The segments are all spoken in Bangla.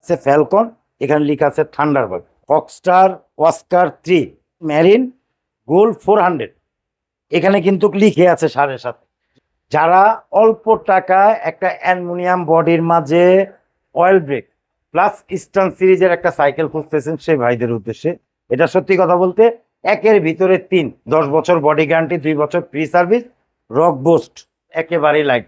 আছে ফ্যালকন, এখানে লেখা আছে থান্ডারবার্ড, ফক্সস্টার ওয়াস্কার 3 মেরিন গোল্ড 400, এখানে কিন্তু লিখে আছে 7.5। যারা অল্প টাকায় একটা অ্যালুমিনিয়াম বডির মাঝে অয়েল ব্রেক প্লাস ইস্টার্ন সিরিজের একটা সাইকেল খুঁজতেছেন সেই ভাইদের উদ্দেশ্যে এটা সত্যি কথা বলতে একের ভিতরে 3, 10 বছর বডি গ্যারান্টি, 2 বছর ফ্রি সার্ভিস, রক বুস্ট, একেবারেই light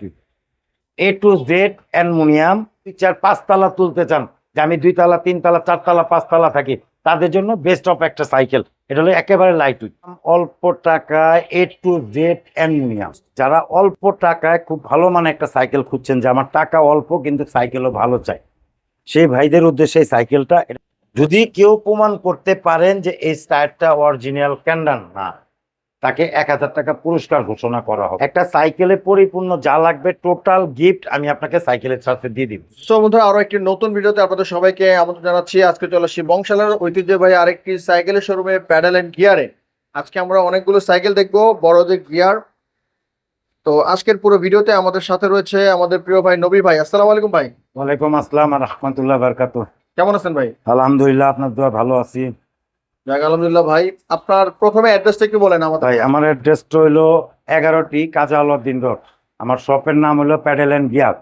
A to Z aluminium. 4-5 তলা তুলতে চান, যে আমি 2 তলা 3 তলা 4 তলা 5 তলা থাকি, তাদের জন্য বেস্ট অফ একটা সাইকেল। এটা হলো একেবারে লাইট উইট, অল্প টাকায় এ টু জেড অ্যালুমিনিয়াম। যারা অল্প টাকায় খুব ভালো মানে একটা সাইকেল খুঁজছেন, যে আমার টাকা অল্প কিন্তু সাইকেলও ভালো চাই, সেই ভাইদের উদ্দেশ্যে এই সাইকেলটা। যদি কেউ প্রমাণ করতে পারেন যে এই টায়ারটা অরিজিনাল ক্যান্ডান না, তাকে 1000 টাকা পুরস্কার ঘোষণা করা হবে। একটা সাইকেলে পরিপূর্ণ যা লাগবে টোটাল গিফট আমি আপনাকে সাইকেলের সাথে দিয়ে দিব। সো বন্ধুরা, আরো একটি নতুন ভিডিওতে আপনাদের সবাইকে আমন্ত্রণ জানাচ্ছি। আজকে চলে আসছি বংশালের ঐতিহ্যবাহী আরেকটি সাইকেলের শোরুমে, প্যাডেল এন্ড গিয়ারে। আজকে আমরা অনেকগুলো সাইকেল দেখবো, বড়দের গিয়ার। তো আজকের পুরো ভিডিওতে আমাদের সাথে রয়েছে আমাদের প্রিয় ভাই নবী ভাই। আসসালামু আলাইকুম ভাই। ওয়ালাইকুম আসসালাম আর রাহমাতুল্লাহ বারাকাতুহু। কেমন আছেন ভাই? আলহামদুলিল্লাহ, আপনার দোয়া ভালো আছি। যাক আলহামদুলিল্লাহ ভাই। আপনার প্রথমে অ্যাড্রেসটা একটু বলেন আমাদের। ভাই আমার অ্যাড্রেসটা হইলো 11টি কাজী আলাউদ্দিন রোড। আমার শপের নাম হলো প্যাডেল এন্ড গিয়ার,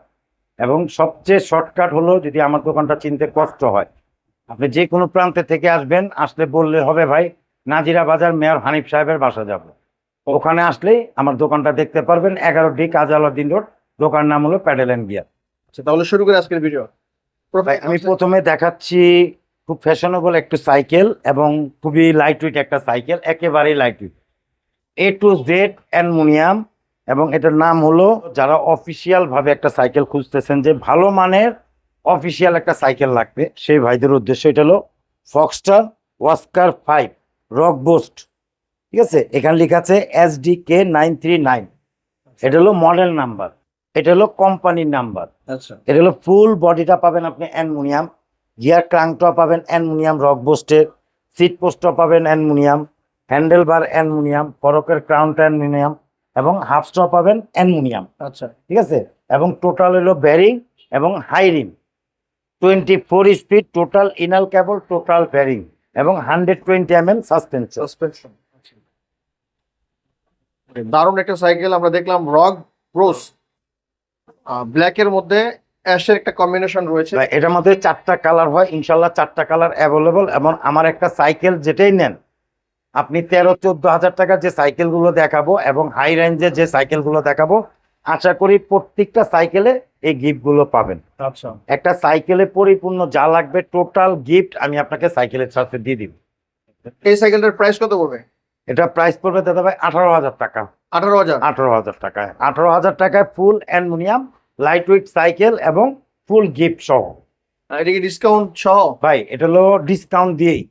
এবং সবচেয়ে শর্টকাট হলো, যদি আমার দোকানটা চিনতে কষ্ট হয়, আপনি যে কোনো প্রান্তে থেকে আসবেন, আসলে বললে হবে ভাই নাজিরা বাজার মেয়র হানিফ সাহেবের বাসা যাব, ওখানে আসলেই আমার দোকানটা দেখতে পারবেন। 11টি কাজী আলাউদ্দিন রোড, দোকান নাম হলো প্যাডেল এন্ড গিয়ার। আচ্ছা, তাহলে শুরু করি আজকের ভিডিও। ভাই আমি প্রথমে দেখাচ্ছি খুব ফ্যাশনেবল একটু সাইকেল, এবং খুবই লাইট ওয়েট একটা সাইকেল, একেবারেই light weight, A to Z aluminium. এবং এটার নাম হলো, যারা অফিসিয়াল ভাবে একটা সাইকেল খুঁজতেছেন, যে ভালো মানের অফিসিয়াল একটা সাইকেল লাগবে, সেই ভাইদের উদ্দেশ্য এটা হলো ফক্সস্টার ওয়াস্কার 5 রক বুস্ট। ঠিক আছে, এখানে লেখা আছে SDK 939, এটা হলো মডেল নাম্বার, এটা হলো কোম্পানির নাম্বার। আচ্ছা, এটা হলো ফুল বডিটা পাবেন আপনি অ্যালুমিনিয়াম, গিয়ার ক্রাঙ্কটা পাবেন অ্যালুমিনিয়াম রক বুস্টের, সিট পোস্টটা পাবেন অ্যালুমিনিয়াম, হ্যান্ডেল বার অ্যালুমিনিয়াম, ফরকের ক্রাউনটা অ্যালুমিনিয়াম, এবং হাফ স্ট্র পাবেন অ্যালুমিনিয়াম। আচ্ছা, ঠিক আছে, এবং টোটাল হলো ব্যারিং এবং হাই রিম, 24 স্পিড টোটাল ইনাল কেবল, টোটাল ব্যারিং, এবং 120 mm সাসপেনশন। সাসপেনশন। দারুণ একটা সাইকেল আমরা দেখলাম, রক ব্রোস ব্ল্যাকের মধ্যে অ্যাশের একটা কম্বিনেশন রয়েছে। এটার মধ্যে 4টা কালার হয়, ইনশাল্লাহ 4টা কালার অ্যাভেলেবল। এবং আমার একটা সাইকেল যেটাই নেন আপনি 13-14 হাজার টাকার যে সাইকেলগুলো দেখাবো এবং হাই রেঞ্জের যে সাইকেলগুলো দেখাবো, আশা করি প্রত্যেকটা সাইকেলে এই গিফটগুলো পাবেন। আচ্ছা, একটা সাইকেলে পরিপূর্ণ যা লাগবে টোটাল গিফট আমি আপনাকে সাইকেলের সাথে দিয়ে দিব। এই সাইকেলটার প্রাইস কত পড়বে? এটা প্রাইস পড়বে দাদা ভাই 18,000 টাকা। 18,000? 18,000 টাকায়, 18,000 টাকায় ফুল অ্যালুমিনিয়াম লাইট ওয়েট সাইকেল এবং ফুল গিফট সহ। এটা কি ডিসকাউন্ট সহ? ভাই এটা হলো ডিসকাউন্ট দিয়েই,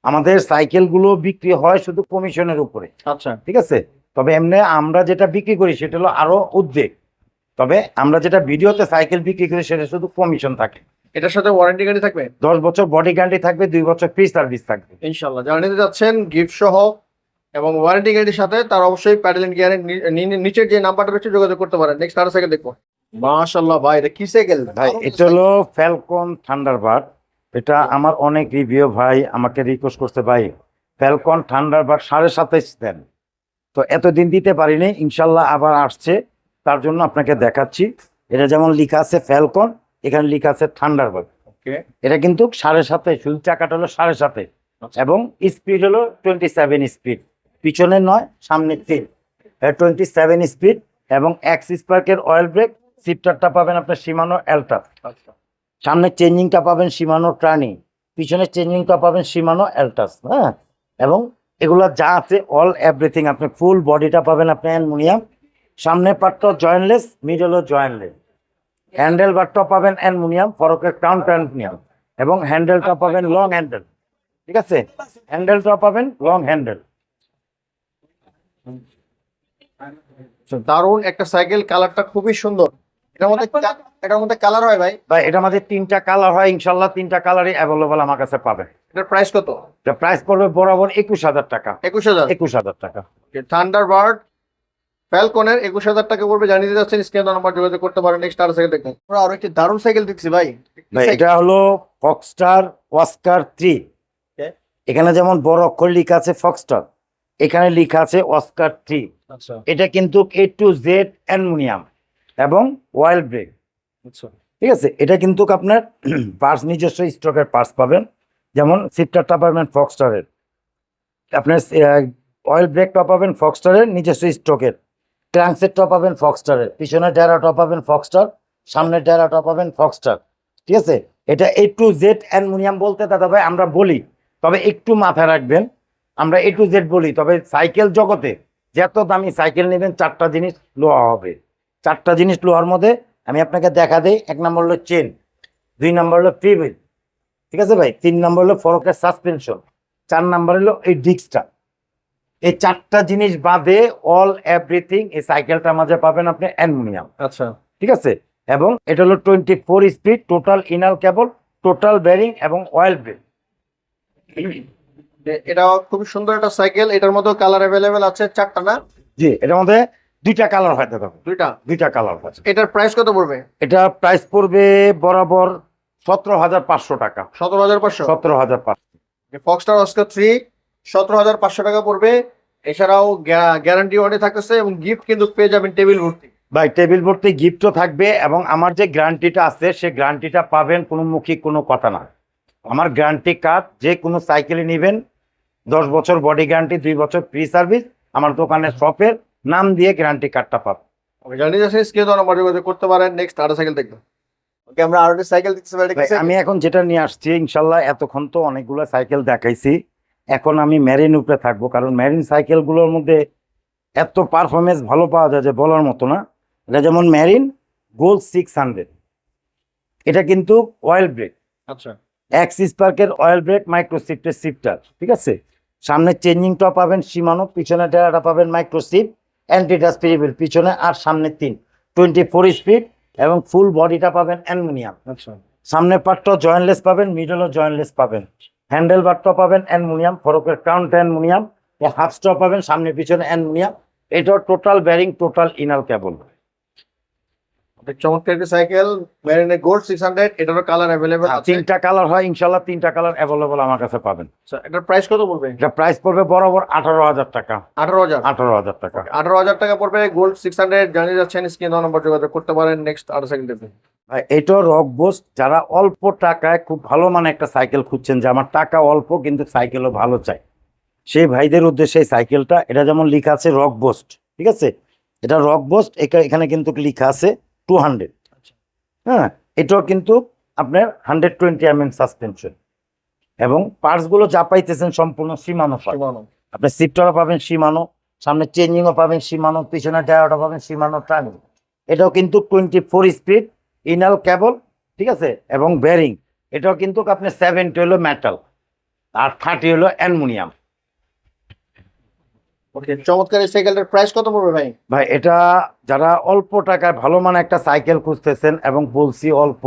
আমাদের সাইকেলগুলো বিক্রি হয় শুধু কমিশনের উপরে। আচ্ছা, ঠিক আছে, তবে এমনি আমরা যেটা বিক্রি করি সেটা হলো আরো উদ্বেগ, তবে আমরা যেটা ভিডিওতে সাইকেল বিক্রি করি সেটা শুধু কমিশন থাকে। এটার সাথে ওয়ারেন্টি গ্যারান্টি থাকবে? 10 বছর বডি গ্যারান্টি থাকবে, 2 বছর ফ্রি সার্ভিস থাকবে ইনশাল্লাহ। যারা নিতে যাচ্ছেন গিফট সহ এবং ওয়ারেন্টি গ্যারান্টির সাথে, তার অবশ্যই প্যাডেল এন্ড গিয়ারের নিচের যে নাম্বারটা রয়েছে যোগাযোগ করতে পারেন। নেক্সট আরো সাইকেল দেখবো। মাশাআল্লাহ ভাই, এটা কি সাইকেল ভাই? এটা হলো ফ্যালকন থান্ডারবার্ড। এটা আমার অনেক রিভিউ ভাই আমাকে রিকোয়েস্ট করতে, ভাই ফ্যালকন থান্ডারবার্ড 27.5 দেন, তো এতদিন দিতে পারিনি, ইনশাল্লাহ আবার আসছে, তার জন্য আপনাকে দেখাচ্ছি। এটা যেমন লেখা আছে ফ্যালকন, এখানে লেখা আছে থান্ডারবার্ড। ওকে, এটা কিন্তু 7.5, শুধু চাকাটা হলো 7.5, এবং স্পিড হলো 27 স্পিড, পিছনে 9 সামনে 3, 27 স্পিড, এবং এক্স স্পার্কের অয়েল ব্রেক। সিফটারটা পাবেন আপনার শিমানো এলটা, আচ্ছা, সামনে চেঞ্জিংটা পাবেন শিমানো ট্রানি, পিছনে চেঞ্জিংটা পাবেন শিমানো এলটাস। হ্যাঁ, এবং এগুলা যা আছে অল এভরিথিং, আপনি ফুল বডিটা পাবেন আপনি অ্যালুমিনিয়াম, সামনে পার্টটা জয়েন্টলেস, মিডলও জয়েন্টলেস, হ্যান্ডেল বারটা পাবেন অ্যালুমিনিয়াম, ফরকের ক্রাউনটা অ্যালুমিনিয়াম, এবং হ্যান্ডেলটা পাবেন লং হ্যান্ডেল। ঠিক আছে, হ্যান্ডেলটা পাবেন লং হ্যান্ডেল। দারুণ একটা সাইকেল, কালারটা খুবই সুন্দর। এটার মধ্যে কালার হয় ভাই? ভাই এটার মধ্যে 3টা কালার হয়, ইনশাল্লাহ 3টা কালারই অ্যাভেলেবল আমার কাছে পাবেন। এটার প্রাইস কত? এটা প্রাইস পড়বে বরাবর 21,000 টাকা। 21,000? 21,000 টাকা। থান্ডারবার্ড ফ্যালকনের 21,000 টাকা পড়বে, জানিয়ে দিতে যাচ্ছেন, স্ক্রিনে নাম্বার যোগাযোগ করতে পারেন। নেক্সট আর সাইকেল দেখুন, আমরা আরো একটি দারুণ সাইকেল দেখছি ভাই। ভাই এটা হলো ফক্সস্টার অস্কার 3। Okay. এখানে যেমন বড় অক্ষর লেখা আছে ফক্সস্টার, এখানে লেখা আছে অস্কার 3। আচ্ছা এটা কিন্তু A to Z অ্যালুমিনিয়াম এবং অয়েল ব্রেক। আচ্ছা ঠিক আছে, এটা কিন্তু আপনার পার্টস নিজস্ব স্টকের পার্টস পাবেন, যেমন শিফটারটা পাবেন ফক্সস্টারের, আপনার অয়েল ব্রেকটা পাবেন ফক্সস্টারের নিজস্ব স্টকের, ক্রাঙ্কসেটটা পাবেন ফক্সস্টারের, পিছনের ডেরাটা পাবেন ফক্সস্টার, সামনের ডেরাটা পাবেন ফক্সস্টার। ঠিক আছে, এটা A to Z অ্যালুমিনিয়াম বলতে দাদা ভাই আমরা বলি, তবে একটু মাথায় রাখবেন, আমরা A to Z বলি, তবে সাইকেল জগতে যত দামি সাইকেল নেবেন 4টা জিনিস লোহা হবে। 4টা জিনিস লোহার মধ্যে আমি আপনাকে দেখা দেই। 1 নম্বর হলো চেন, 2 নম্বর হলো ফ্রিবিল, ঠিক আছে ভাই, 3 নম্বর হলো ফরকের সাসপেনশন, 4 নম্বর হলো এই ডিস্কটা। এই 4টা জিনিস বাদে অল এভরিথিং এই সাইকেলটার মাঝে পাবেন আপনি অ্যালুমিনিয়াম। আচ্ছা ঠিক আছে, এবং এটা হলো 24 speed, total inner cable, total bearing এবং অয়েল ব্রেক। এটা খুব সুন্দর একটা সাইকেল। এটার মধ্যে কালার অ্যাভেলেবেল আছে 4টা না? জি, এটার মধ্যে 2টা কালার হয় দাদা, দুইটা। 2টা কালার হয়। এটার প্রাইস কত পড়বে? এটা প্রাইস পড়বে বরাবর 17,500 টাকা। 17,500। 17,500। ফক্সস্টার অস্কার 3 17,500 টাকা পড়বে। এছাড়াও গ্যারান্টি ওয়ারেন্টি থাকতেছে এবং গিফট কিন্তু পেয়ে যাবেন টেবিল ভর্তি। ভাই টেবিল ভর্তি গিফটও থাকবে, এবং আমার যে গ্যারান্টিটা আছে সে গ্যারান্টিটা পাবেন কোনো মুখী কোনো কথা না। আমার গ্যারান্টি কার্ড যে কোনো সাইকেলে নেবেন 10 বছর বডি গ্যারান্টি, 2 বছর ফ্রি সার্ভিস, আমার দোকানের শপের নাম দিয়ে গ্যারান্টি কার্ডটা পাবেন। ওকে, জানিয়ে যাচ্ছেন, স্ক্রিনে নাম্বার যোগাযোগ করতে পারেন। নেক্সট আরো সাইকেল দেখবো। ওকে, আমরা আরো একটা সাইকেল দেখতে পারি। ভাই, আমি এখন যেটা নিয়ে আসছি ইনশাল্লাহ, এতক্ষণ তো অনেকগুলো সাইকেল দেখাইছি, এখন আমি মেরিন উপরে থাকবো, কারণ মেরিন সাইকেলগুলোর মধ্যে এত পারফরমেন্স ভালো পাওয়া যায় যে বলার মতো না। এটা যেমন মেরিন গোল্ড 600, এটা কিন্তু অয়েল ব্রেক, আচ্ছা এক্স স্পার্কের অয়েল ব্রেক, মাইক্রো শিফটের শিফটার। ঠিক আছে, সামনে চেঞ্জিংটা পাবেন সীমানো, পিছনে ডেরাটা পাবেন মাইক্রো শিফট, অ্যান্টিডাস ফ্রিবিল পিছনে আর সামনে 3, 24 স্পিড, এবং ফুল বডিটা পাবেন অ্যালুমিনিয়াম। আচ্ছা সামনের পার্টটা জয়েন্টলেস পাবেন, মিডলও জয়েন্টলেস পাবেন, হ্যান্ডেল বারটা পাবেন অ্যালুমিনিয়াম, ফরকের ক্রাউনটা অ্যালুমিনিয়াম, হাফ স্টপ পাবেন সামনে পিছনে অ্যালুমিনিয়াম। এটাও টোটাল ব্যারিং, টোটাল ইনার কেবল। চমৎকার একটা সাইকেল, মেরিনের গোল্ড 600। এটারও কালার অ্যাভেলেবেল আছে। 3টা কালার হয় ইনশাল্লাহ, 3টা কালার অ্যাভেলেবল আমার কাছে পাবেন। আচ্ছা, এটার প্রাইস কত পড়বে? এটা প্রাইস পড়বে বরাবর 18,000 টাকা। 18,000। 18,000 টাকা। 18,000 টাকা পড়বে গোল্ড 600, জানিয়ে যাচ্ছেন, স্ক্রিনে নাম্বার যোগাযোগ করতে পারেন। নেক্সট আরো সাইকেল দেখবেন। এটা রক বোস্ট, যারা অল্প টাকায় খুব ভালো মানে একটা সাইকেল খুঁজছেন, যে আমার টাকা অল্প কিন্তু সাইকেলও ভালো চাই, সেই ভাইদের উদ্দেশ্যে এই সাইকেলটা। এটা যেমন লেখা আছে রক বোস্ট, ঠিক আছে, এটা রক বোস্ট, এখানে কিন্তু লেখা আছে 200। হ্যাঁ, এটাও কিন্তু আপনার 120 mm সাসপেনশন, এবং পার্টসগুলো যা পাইতেছেন সম্পূর্ণ সীমানো পার্ট। আপনি সিফটারও পাবেন সীমানো, সামনে চেঞ্জিংও পাবেন সীমানো, পিছনে টায়ারটা পাবেন সীমানো টার্নিং। এটাও কিন্তু 24 স্পিড, ইনাল কেবল, ঠিক আছে, এবং বেরিং। এটাও কিন্তু আপনি 70 হলো মেটাল আর 30 হলো অ্যালুমিনিয়াম। ওকে, চমৎকার এই সাইকেলটার প্রাইস কত পড়বে ভাই? ভাই, এটা যারা অল্প টাকায় ভালো মানে একটা সাইকেল খুঁজতেছেন, এবং বলছি অল্প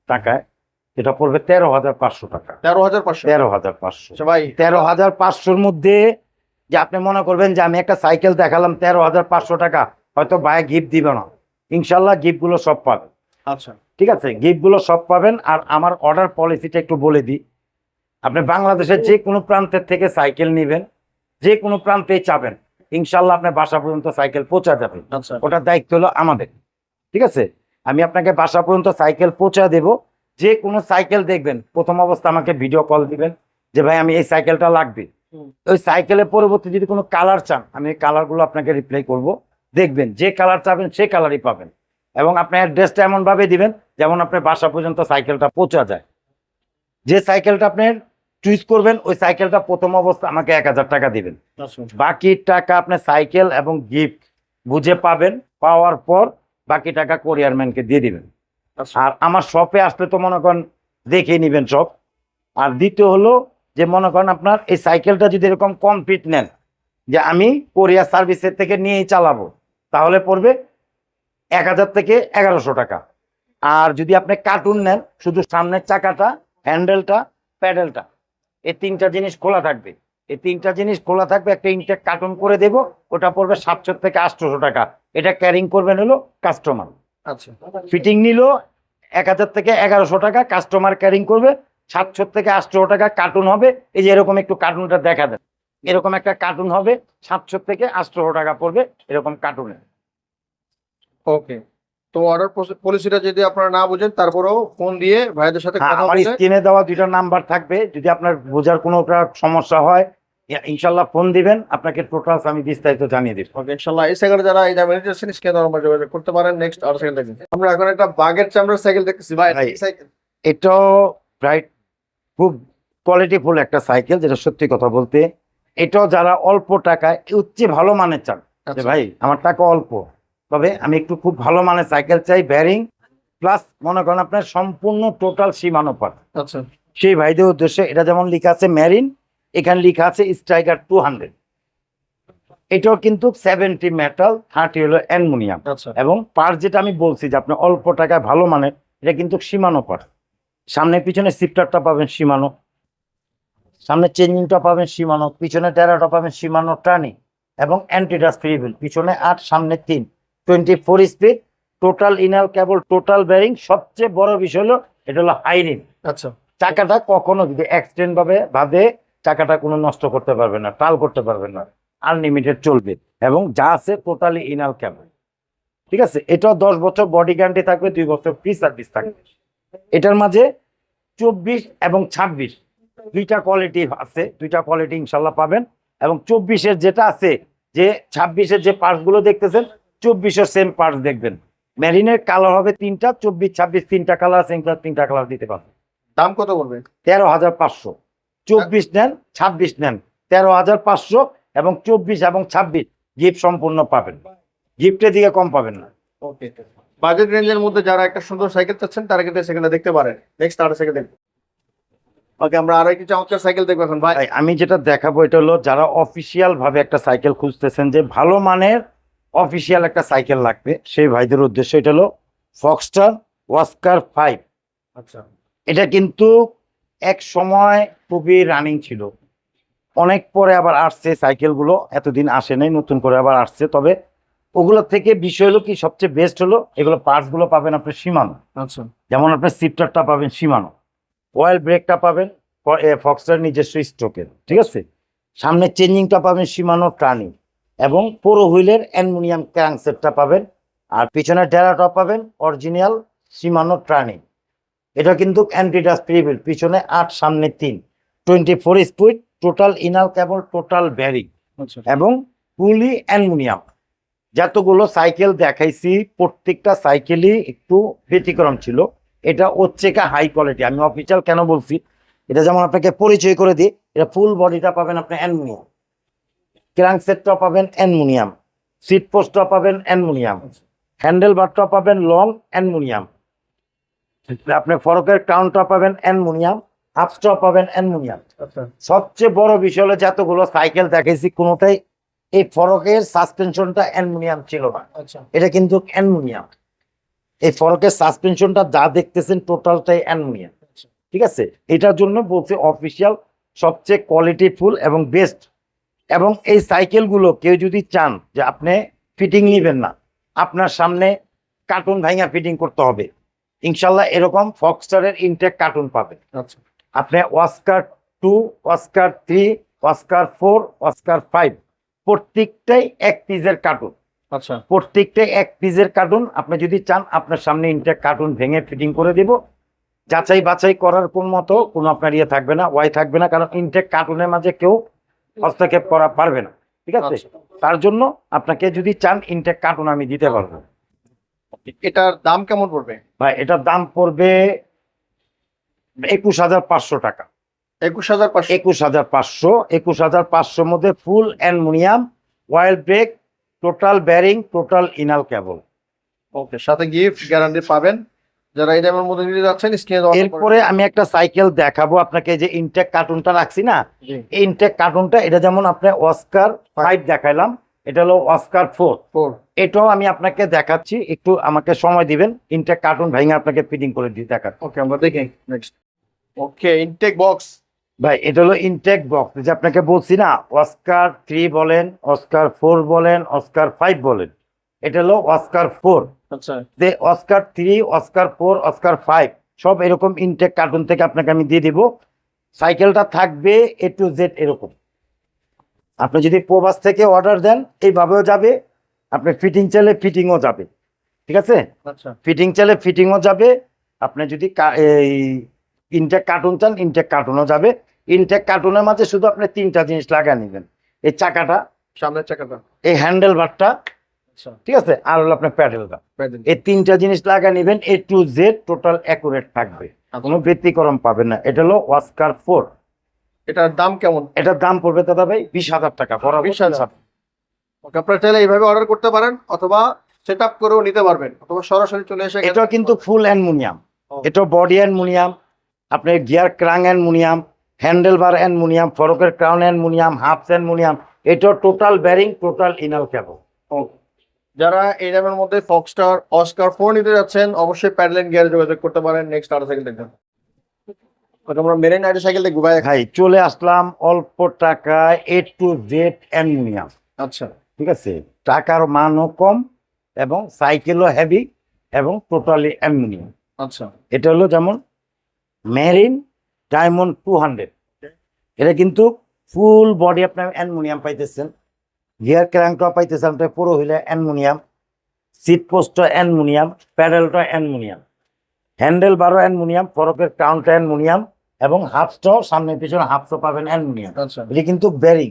টাকায়, এটা পড়বে 13,500 টাকা। 13,500। 13,500। আচ্ছা ভাই, 13,500-র মধ্যে যে আপনি মনে করবেন যে আমি একটা সাইকেল দেখালাম 13,500 টাকা, হয়তো ভাই গিফট দিবে না, ইনশাল্লাহ গিফটগুলো সব পাবেন। আচ্ছা ঠিক আছে, গিফটগুলো সব পাবেন। আর আমার অর্ডার পলিসিটা একটু বলে দিই, আপনি বাংলাদেশের যে কোনো প্রান্তের থেকে সাইকেল নেবেন, যে কোনো প্রান্তেই চাবেন, ইনশাল্লাহ আপনার বাসা পর্যন্ত সাইকেল পৌঁছা যাবে। আচ্ছা ওটার দায়িত্ব হলো আমাদের। ঠিক আছে, আমি আপনাকে বাসা পর্যন্ত সাইকেল পৌঁছা দেব। যে কোনো সাইকেল দেখবেন, প্রথম অবস্থা আমাকে ভিডিও কল দিবেন যে ভাই আমি এই সাইকেলটা লাগবে। ওই সাইকেলের পরবর্তী যদি কোনো কালার চান, আমি এই কালারগুলো আপনাকে রিপ্লাই করব। দেখবেন যে কালার চাবেন সেই কালারই পাবেন, এবং আপনার অ্যাড্রেসটা এমনভাবে দিবেন যেমন আপনার বাসা পর্যন্ত সাইকেলটা পৌঁছা যায়। যে সাইকেলটা আপনার চুজ করবেন ওই সাইকেলটা প্রথম অবস্থা আমাকে 1,000 টাকা দিবেন, বাকি টাকা আপনি সাইকেল এবং গিফট বুঝে পাবেন, পাওয়ার পর বাকি টাকা কোরিয়ারম্যানকে দিয়ে দিবেন। আর আমার শপে আসলে তো মনে করেন দেখে নিবেন সব। আর দ্বিতীয় হলো যে মনে করেন আপনার এই সাইকেলটা যদি এরকম কমপ্লিট নেন যে আমি কোরিয়ার সার্ভিসের থেকে নিয়েই চালাবো, তাহলে পড়বে 1,000 থেকে 1,100 টাকা। আর যদি আপনি কার্টুন নেন, শুধু সামনের চাকাটা, হ্যান্ডেলটা, প্যাডেলটা, এই 3টা জিনিস খোলা থাকবে, এই তিনটা জিনিস খোলা থাকবে, একটা ইনটেক কার্টুন করে দেব, ওটা পড়বে 700 থেকে 800 টাকা। এটা ক্যারিং করবেন হলো কাস্টমার, আচ্ছা ফিটিং নিল 1000 থেকে 1100 টাকা, কাস্টমার ক্যারিং করবে 700 থেকে 800 টাকা। কার্টুন হবে এই যে এরকম, একটু কার্টুনটা দেখা দেন, এরকম একটা কার্টুন হবে 700 থেকে 800 টাকা পড়বে এরকম কার্টুনে। ওকে, তো অর্ডার পলিসিটা যদি আপনারা না বুঝেন তারপরেও ফোন দিয়ে ভাইদের সাথে হ্যাঁ, কথা আমার বলে স্ক্রিনে দেওয়া 2টা নাম্বার থাকবে, যদি আপনার বোঝার কোনো সমস্যা হয় ইনশাল্লাহ ফোন দিবেন, আপনাকে টোটাল আমি বিস্তারিত জানিয়ে দিব। ওকে ইনশাআল্লাহ। এই সাইকেল যারা এই দামে নিতেছেন স্ক্রিনে নাম্বার যোগাযোগ করতে পারেন। নেক্সট আর সাইকেল দেখুন। আমরা এখন একটা বাগের চামড়ার সাইকেল দেখতেছি ভাই, ভাই, এই সাইকেল এটাও প্রায় খুব কোয়ালিটিফুল একটা সাইকেল, যেটা সত্যি কথা বলতে, এটাও যারা অল্প টাকায় উচ্চ ভালো মানের চান, যে আচ্ছা ভাই আমার টাকা অল্প, তবে আমি একটু খুব ভালো মানের সাইকেল চাই, ব্যারিং প্লাস মনে করেন আপনার সম্পূর্ণ টোটাল সীমানুপাত, আচ্ছা সেই ভাইদের উদ্দেশ্যে এটা যেমন লেখা আছে মেরিন, এখানে লেখা আছে স্ট্রাইকার 200। এটাও কিন্তু 70 মেটাল, 30 হলো অ্যালুমিনিয়াম। আচ্ছা এবং পার্ট যেটা আমি বলছি যে আপনার অল্প টাকায় ভালো মানের, এটা কিন্তু সীমানো পার্ট। সামনে পিছনে সিফটারটা পাবেন সীমানো, সামনে চেঞ্জিংটা পাবেন সীমানো, পিছনে টেরাটা পাবেন সীমানো টানি, এবং অ্যান্টিডাস্ট ফ্রি হুইল, পিছনে 8 সামনে 3, 24 speed, total inner cable, total bearing. সবচেয়ে বড় বিষয় হলো এটা হলো হাই রিম। আচ্ছা চাকাটা কখনো যদি অ্যাক্সিডেন্ট ভাবে চাকাটা কোনো নষ্ট করতে পারবে না, টাল করতে পারবে না, আনলিমিটেড চলবে। এবং যা আছে টোটালি ইনার কেবল, ঠিক আছে। এটাও 10 বছর বডি গ্যারান্টি থাকবে, 2 বছর ফ্রি সার্ভিস থাকবে। এটার মাঝে 24 এবং 26 দুইটা কোয়ালিটি আছে, দুইটা কোয়ালিটি ইনশাল্লাহ পাবেন। এবং 24-এর যেটা আছে, যে 26-এর যে পার্টস গুলো দেখতেছেন, 24-এর সেম পার্টস দেখবেন। মেরিনের কালার হবে 3টা, 24 26 3টা কালার আছে, 3টা কালার দিতে পারবেন। দাম কত পড়বে? 13,500। 24 নেন 26 নেন 13,500, এবং 24 এবং 26 গিফট সম্পূর্ণ পাবেন, গিফটের দিকে কম পাবেন না। ওকে, বাজেট রেঞ্জের মধ্যে যারা একটা সুন্দর সাইকেল চাচ্ছেন তারা কিন্তু এই সাইকেলটা দেখতে পারেন। নেক্সট আর সাইকেল দেখবো। ওকে, আমরা আরো একটি চমৎকার সাইকেল দেখবো এখন ভাই। ভাই, আমি যেটা দেখাবো এটা হলো যারা অফিসিয়াল ভাবে একটা সাইকেল খুঁজতেছেন, যে ভালো মানের অফিসিয়াল একটা সাইকেল লাগবে, সেই ভাইদের উদ্দেশ্য। এটা হলো ফক্সটার ওয়াস্কার 5। আচ্ছা এটা কিন্তু এক সময় খুবই রানিং ছিল, অনেক পরে আবার আসছে সাইকেলগুলো, এতদিন আসে নাই, নতুন করে আবার আসছে। তবে ওগুলো থেকে বিষয় হলো কি, সবচেয়ে বেস্ট হলো এগুলো পার্টস গুলো পাবেন আপনি সীমানো। আচ্ছা যেমন আপনার সিফটারটা পাবেন সীমানো, অয়েল ব্রেকটা পাবেন ফক্সটার নিজস্ব স্ট্রোকের, ঠিক আছে। সামনে চেঞ্জিংটা পাবেন সীমানো টার্নিং, এবং পুরো হুইলের অ্যালুমিনিয়াম ক্র্যাঙ্কসেটটা পাবেন। আর পিছনে ডেরাটা পাবেন অরিজিনাল সীমানো টার্নিং। এটা কিন্তু অ্যান্টিডাস্ট ফ্রি হুইল, পিছনে 8 সামনে 3, 24 speed, total inner cable, total bearing, আচ্ছা এবং ফুলি অ্যালুমিনিয়াম। যতগুলো সাইকেল দেখাইছি প্রত্যেকটা সাইকেলই একটু ব্যতিক্রম ছিল, এটা হচ্ছে হাই কোয়ালিটি। আমি অফিসিয়াল কেন বলছি, এটা যেমন আপনাকে পরিচয় করে দিই, এটা ফুল বডিটা পাবেন আপনি অ্যালুমিনিয়াম, ক্র্যাঙ্ক সেটটা পাবেন অ্যালুমিনিয়াম, সিট পোস্টটা পাবেন অ্যালুমিনিয়াম, হ্যান্ডেল বারটা পাবেন লং অ্যালুমিনিয়াম, আপনি ফরকের ক্রাউনটা পাবেন অ্যালুমিনিয়াম, হাফস্টা পাবেন অ্যালুমিনিয়াম। আচ্ছা সবচেয়ে বড় বিষয় হলো যতগুলো সাইকেল দেখাইছি কোনোটাই এই ফরকের সাসপেনশনটা অ্যালুমিনিয়াম ছিল না, আচ্ছা এটা কিন্তু অ্যালুমিনিয়াম। এই ফরকের সাসপেনশনটা যা দেখতেছেন টোটালটাই অ্যালুমিনিয়াম, ঠিক আছে। এটার জন্য বলছে অফিসিয়াল, সবচেয়ে কোয়ালিটিফুল এবং বেস্ট। এবং এই সাইকেলগুলো কেউ যদি চান যে আপনি ফিটিং নেবেন না, আপনার সামনে কার্টুন ভাঙা ফিটিং করতে হবে, ইনশাল্লাহ এরকম ফক্সটারের ইনটেক কার্টুন পাবেন। আচ্ছা আপনি ওয়াস্কার 2, ওয়াস্কার 3, ওয়াস্কার 4, ওয়াস্কার 5 প্রত্যেকটাই এক পিসের কার্টুন, আচ্ছা প্রত্যেকটাই এক পিসের কার্টুন। আপনি যদি চান আপনার সামনে ইনটেক কার্টুন ভেঙে ফিটিং করে দেব, যাচাই বাছাই করার কোন মতো কোনো আপনার ইয়ে থাকবে না, ওয়াই থাকবে না, কারণ ইনটেক কার্টুনের মাঝে কেউ হস্তক্ষেপ করা পারবে না, ঠিক আছে। আচ্ছা। তার জন্য আপনাকে যদি চান ইনটেক কার্টুন আমি দিতে পারবো। এটার দাম কেমন পড়বে? ভাই, এটার দাম পড়বে 21,500 টাকা। 21,500। 21,500, 21,500 মধ্যে full aluminium, oil brake, total bearing, total ইনাল কেবল। ওকে, সাথে গিফট গ্যারান্টি পাবেন। যারা এই দামের মধ্যে নিতে যাচ্ছেন স্ক্রিনে এরপরে আমি একটা সাইকেল দেখাবো আপনাকে, যে ইনটেক কার্টুনটা রাখছি না, এই ইনটেক কার্টুনটা, এটা যেমন আপনি অস্কার 5 দেখাইলাম, এটা হলো অস্কার 4। এটাও আমি আপনাকে দেখাচ্ছি, একটু আমাকে সময় দিবেন, ইনটেক কার্টুন ভেঙে আপনাকে ফিটিং করে দিয়ে দেখাচ্ছি। ওকে, আমরা দেখি নেক্সট। ওকে, ইনটেক বক্স ভাই এটা হলো ইনটেক বক্স, যে আপনাকে বলছি না, অস্কার 3 বলেন, অস্কার 4 বলেন, অস্কার 5 বলেন, এটা হলো অস্কার 4। আচ্ছা যে অস্কার 3, অস্কার 4, অস্কার 5 সব এরকম ইনটেক কার্টুন থেকে আপনাকে আমি দিয়ে দিব। সাইকেলটা থাকবে A to Z এরকম। আপনি যদি প্রবাস থেকে অর্ডার দেন এইভাবেও যাবে, আপনি ফিটিং চাইলে ফিটিংও যাবে, ঠিক আছে? আচ্ছা ফিটিং চাইলে ফিটিংও যাবে। আপনি যদি এই ইনটেক কার্টুন চান, ইনটেক কার্টুনও যাবে। ইনটেক কার্টুনের মাঝে শুধু আপনি 3টা জিনিস লাগায় নেবেন: এই চাকাটা, সামনের চাকাটা। এই হ্যান্ডেল বারটা, আচ্ছা ঠিক আছে, আর হলো আপনার প্যাডেলটা। প্যাডেল। এই 3টা জিনিস লাগায় নেবেন, A to Z total accurate থাকবে, কোনো ব্যতিক্রম পাবেন না। এটা হলো অস্কার 4। এটার দাম কেমন? এটার দাম পড়বে দাদা ভাই 20,000 টাকা। 20,000। ওকে, আপনারা চাইলে এইভাবে অর্ডার করতে পারেন অথবা সেট আপ করেও নিতে পারবেন অথবা সরাসরি চলে এসে এটা কিন্তু ফুল অ্যালুমিনিয়াম, এটা বডি অ্যালুমিনিয়াম, আপনার gear crank aluminium, handle bar aluminium, ফরকের ক্রাউন অ্যালুমিনিয়াম, হাফস অ্যালুমিনিয়াম, এটা টোটাল ব্যারিং, টোটাল ইনাল কেবল। যারা এই দামের মধ্যে ফক্সটার অস্কার 4 নিতে যাচ্ছেন অবশ্যই প্যাডেল এন্ড গিয়ারে যোগাযোগ করতে পারেন। নেক্সট আরো সাইকেল দেখবেন। ওকে, আমরা মেরিন আইডি সাইকেল দেখবো ভাই। ভাই চলে আসলাম অল্প টাকায় A to Z অ্যালুমিনিয়াম, আচ্ছা ঠিক আছে? টাকার মানও কম এবং সাইকেলও হেভি এবং টোটালি অ্যালুমিনিয়াম। আচ্ছা এটা হলো যেমন মেরিন ডায়মন্ড 200, এটা কিন্তু ফুল বডি আপনার অ্যালুমিনিয়াম পাইতেছেন, গিয়ার ক্র্যাঙ্কটা পাইতেছেন আপনার পুরো হইলে অ্যালুমিনিয়াম, সিট পোস্টটা অ্যালুমিনিয়াম, প্যাডেলটা অ্যালুমিনিয়াম, হ্যান্ডেল বারও অ্যালুমিনিয়াম, ফরকের ক্রাউনটা অ্যালুমিনিয়াম এবং হাফসটাও সামনে পিছনে হাফসও পাবেন অ্যালুমিনিয়াম। আচ্ছা এটা কিন্তু বেরিং,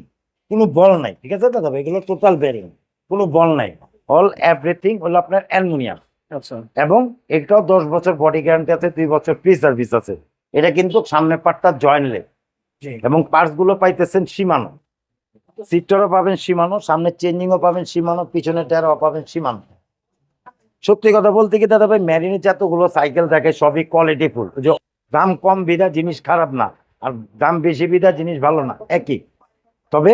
কোনো বল নাই, ঠিক আছে দাদা ভাই? এগুলো টোটাল বেরিং, কোনো বল নাই, অল এভরিথিং হলো আপনার অ্যালুমিনিয়াম। আচ্ছা এবং এটাও 10 বছর বডি গ্যারান্টি আছে, 2 বছর ফ্রি সার্ভিস আছে। এটা কিন্তু সামনের পার্টটা জয়েন্টলে এবং পার্টস গুলো পাইতেছেন সীমানো, সিটটারও পাবেন সীমানো, সামনে চেঞ্জিংও পাবেন সীমানো, পিছনে টায়ারও পাবেন সীমানো। সত্যি কথা বলতে কি দাদা ভাই, ম্যারিনে যতগুলো সাইকেল থাকে সবই কোয়ালিটি ফুল। যে দাম কম বিধা জিনিস খারাপ না, আর দাম বেশি বিধা জিনিস ভালো না, একই। তবে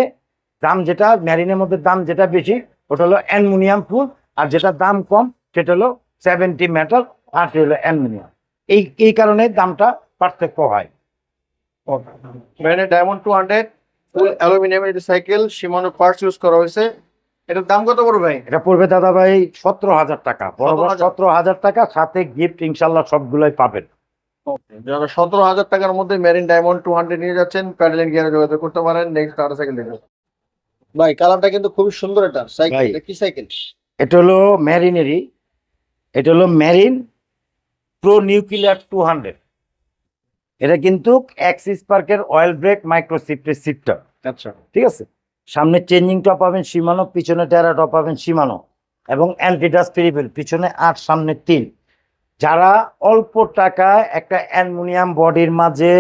দাম যেটা ম্যারিনের মধ্যে দাম যেটা বেশি ওটা হলো অ্যালুমিনিয়াম ফুল, আর যেটা দাম কম সেটা হলো 70 মেটাল, আর হলো অ্যালুমিনিয়াম। এই কারণে দামটা পার্থক্য হয়। ওকে, ব্র্যান্ডের ডায়মন্ড 200 ফুল অ্যালুমিনিয়ামের যে সাইকেল সীমানো পার্টস ইউজ করা হয়েছে। এটার দাম কত পড়বে ভাই? এটা পড়বে দাদা ভাই 17,000 টাকা, বরাবর 17,000 17,000 টাকা, সাথে গিফট ইনশাল্লাহ সবগুলোই পাবেন। ওকে, যারা 17,000 টাকার মধ্যে মেরিন ডায়মন্ড 200 নিয়ে যাচ্ছেন প্যাডেল এন্ড গিয়ারে যোগাযোগ করতে পারেন। নেক্সট আরো সাইকেল দেখবো ভাই। কালারটা কিন্তু খুবই সুন্দর। এটা সাইকেল, ভাই। এটা কি সাইকেল? এটা হলো ম্যারিনেরই, এটা হলো মেরিন প্রো নিউক্লিয়ার 200। এটা কিন্তু অ্যাক্সিস পার্কের অয়েল ব্রেক মাইক্রো শিফটের শিফটার, আচ্ছা ঠিক আছে? সামনে চেঞ্জিংটা পাবেন সীমানো, পিছনে টায়ারটা পাবেন সীমানো এবং অ্যান্টিডাস্ট ফ্রিবেল, পিছনে 8 সামনে 3। যারা অল্প টাকায় একটা অ্যালুমিনিয়াম বডির মাঝে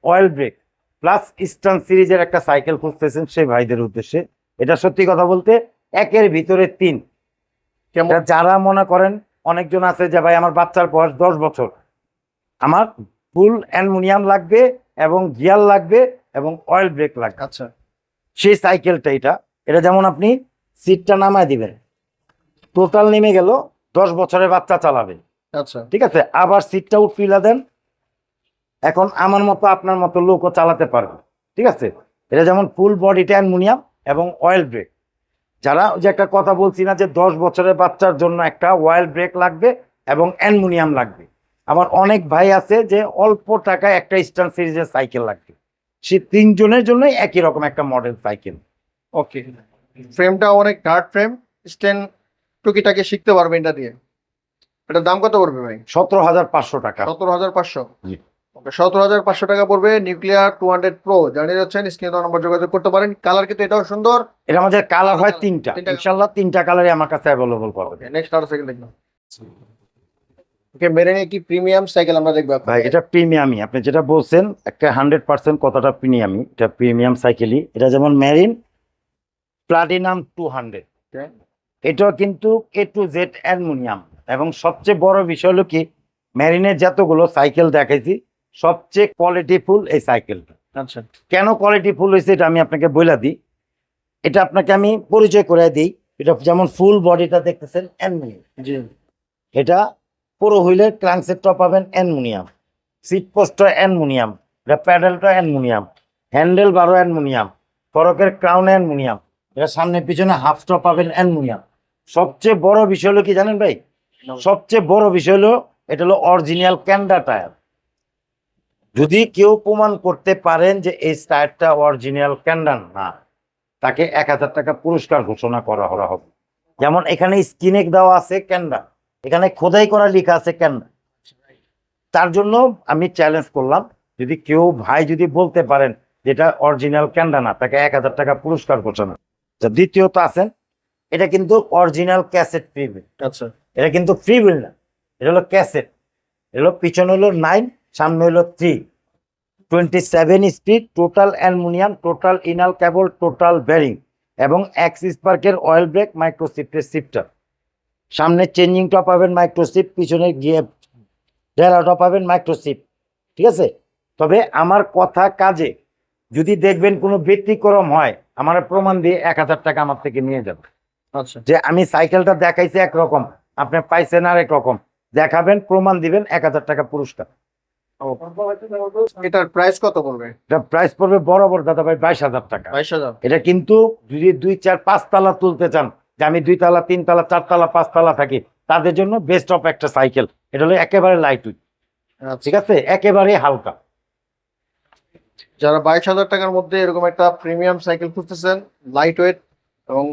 অয়েল ব্রেক প্লাস ইস্টার্ন সিরিজের একটা সাইকেল খুঁজতেছেন সেই ভাইদের উদ্দেশ্যে এটা সত্যি কথা বলতে 1-এর ভিতরে 3। কেমন? যারা মনে করেন, অনেকজন আছে যে ভাই আমার বাচ্চার বয়স 10 বছর, আমার ফুল অ্যালুমিনিয়াম লাগবে এবং গিয়ার লাগবে এবং অয়েল ব্রেক লাগবে, আচ্ছা সেই সাইকেলটা এটা। এটা যেমন আপনি সিটটা নামায় দিবেন, টোটাল নেমে গেল, 10 বছরের বাচ্চা চালাবে, আচ্ছা ঠিক আছে? আবার সিটটা উঠিয়ে দেন, এখন আমার মতো আপনার মতো লোকও চালাতে পারবে, ঠিক আছে? এটা যেমন ফুল বডিটা অ্যালুমিনিয়াম এবং অয়েল ব্রেক। যারা ওই যে একটা কথা বলছি না যে 10 বছরের বাচ্চার জন্য একটা অয়েল ব্রেক লাগবে এবং অ্যালুমিনিয়াম লাগবে, আমার অনেক ভাই আছে যে অল্প টাকায় একটা ইস্টার্ন সিরিজের সাইকেল লাগবে, সে 3 জনের জন্যই একই রকম একটা মডেল সাইকেল। ওকে, ফ্রেমটা অনেক হার্ড ফ্রেম, স্ট্যান্ড টুকিটাকে শিখতে পারবে এটা দিয়ে। এটার দাম কত পড়বে ভাই? 17,500 টাকা। 17,500। জি। ওকে, 17,500 টাকা পড়বে নিউক্লিয়ার 200 প্রো। জানিয়ে যাচ্ছেন, স্ক্রিনে দেওয়া নম্বর যোগাযোগ করতে পারেন। কালার কিন্তু এটাও সুন্দর। এর আমাদের কালার হয় 3টা, তিনটা। ইনশাল্লাহ 3টা কালারই আমার কাছে অ্যাভেলেবল পাবেন। নেক্সট আরো সাইকেল দেখবো। ওকে, মেরিনে কি প্রিমিয়াম সাইকেল আমরা দেখবো এখন? ভাই এটা প্রিমিয়ামই, আপনি যেটা বলছেন একটা 100% কথাটা প্রিমিয়ামই, এটা প্রিমিয়াম সাইকেলই। এটা যেমন মেরিন প্লাটিনাম 200, Okay. এটাও কিন্তু A to Z অ্যালুমিনিয়াম। এবং সবচেয়ে বড় বিষয় হলো কি, মেরিনের যতগুলো সাইকেল দেখাইছি সবচেয়ে কোয়ালিটিফুল এই সাইকেলটা। আচ্ছা কেন কোয়ালিটিফুল হয়েছে এটা আমি আপনাকে বলে দিই, এটা আপনাকে আমি পরিচয় করে দিই। এটা যেমন ফুল বডিটা দেখতেছেন অ্যালুমিনিয়াম, জি এটা পুরো হুইলের ক্রাঙ্কসেটটা পাবেন অ্যালুমিনিয়াম, সিট পোস্টটা অ্যালুমিনিয়াম, এটা প্যাডেলটা অ্যালুমিনিয়াম, হ্যান্ডেল বারো অ্যালুমিনিয়াম, ফরকের ক্রাউন অ্যালুমিনিয়াম, এটা সামনে পিছনে হাফ স্টপ পাবেন অ্যালুমিনিয়াম। সবচেয়ে বড় বিষয় হলো কি জানেন ভাই, সবচেয়ে বড় বিষয় হলো এটা হলো অরিজিনাল ক্যান্ডা টায়ার। যদি কেউ প্রমাণ করতে পারেন যে এই টায়ারটা অরিজিনাল ক্যান্ডা না, তাকে 1000 টাকা পুরস্কার ঘোষণা করা হবে। যেমন এখানে স্কিনে দেওয়া আছে ক্যান্ডা, এখানে খোদাই করা লেখা আছে ক্যান্ডা। তার জন্য আমি চ্যালেঞ্জ করলাম, যদি কেউ ভাই যদি বলতে পারেন যেটা অরিজিনাল ক্যান্ডা না, তাকে 1000 টাকা পুরস্কার ঘোষণা। দ্বিতীয়ত আছেন, এটা কিন্তু অরিজিনাল ক্যাসেট ফ্রি বিল। আচ্ছা, এটা কিন্তু ফ্রি বিল না, এটা হলো ক্যাসেট। এটা হলো পিছনে হলো 9, সামনে হলো 3, 27 স্পিড, টোটাল অ্যালুমিনিয়াম, টোটাল ইনাল কেবল, টোটাল বেরিং এবং এক্সিস পার্কের অয়েল ব্রেক, মাইক্রোসিফটের শিফটার। সামনে চেঞ্জিংটা পাবেন মাইক্রোসিফট, পিছনে গিয়ে ডেরাটা পাবেন মাইক্রোসিফট। ঠিক আছে, তবে আমার কথা কাজে যদি দেখবেন কোনো ব্যতিক্রম হয়, আমার প্রমাণ দিয়ে 1000 টাকা আমার থেকে নিয়ে যাবে। আচ্ছা। যে আমি সাইকেলটা দেখাইছি একরকম, আপনি পাইছেন আর একরকম, দেখাবেন প্রমাণ দিবেন, 1000 টাকা পুরস্কার। এটার প্রাইস কত পড়বে? এটা প্রাইস পড়বে বরাবর দাদা ভাই 22,000 টাকা। 22,000। এটা কিন্তু যদি 2, 4, 5 তালা তুলতে চান, যে আমি 2 তালা, 3 তালা, 4 তালা, 5 তালা থাকি, তাদের জন্য বেস্ট অফ একটা সাইকেল। এটা হলো একেবারে লাইট উইট, ঠিক আছে, একেবারে হালকা। যারা 22,000 টাকার মধ্যে এরকম একটা প্রিমিয়াম সাইকেল খুঁজতেছেন, লাইট ওয়েট এবং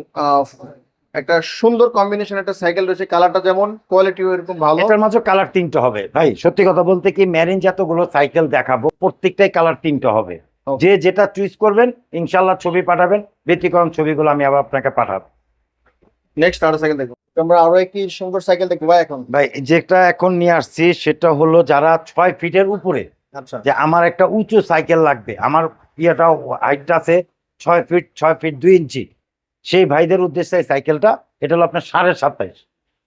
একটা সুন্দর কম্বিনেশন একটা সাইকেল রয়েছে, কালারটা যেমন কোয়ালিটিও এরকম ভালো। এটার মাঝে কালার তিনটা হবে ভাই, সত্যি কথা বলতে কি, মেরিন যতগুলো সাইকেল দেখাবো প্রত্যেকটাই কালার তিনটা হবে। যে যেটা চুজ করবেন ইনশাল্লাহ ছবি পাঠাবেন, ব্যতিক্রম ছবিগুলো আমি আবার আপনাকে পাঠাবো। নেক্সট আরো সাইকেল দেখবো আমরা, আরো একটি সুন্দর সাইকেল দেখবো ভাই এখন। ভাই যেটা এখন নিয়ে আসছি সেটা হলো যারা 6 ফিটের উপরে, আচ্ছা, যে আমার একটা উঁচু সাইকেল লাগবে, আমার ইয়েটা হাইট আছে 6 ফিট 2 ইঞ্চি, সেই ভাইদের উদ্দেশ্যে এই সাইকেলটা। এটা হলো আপনার 27.5।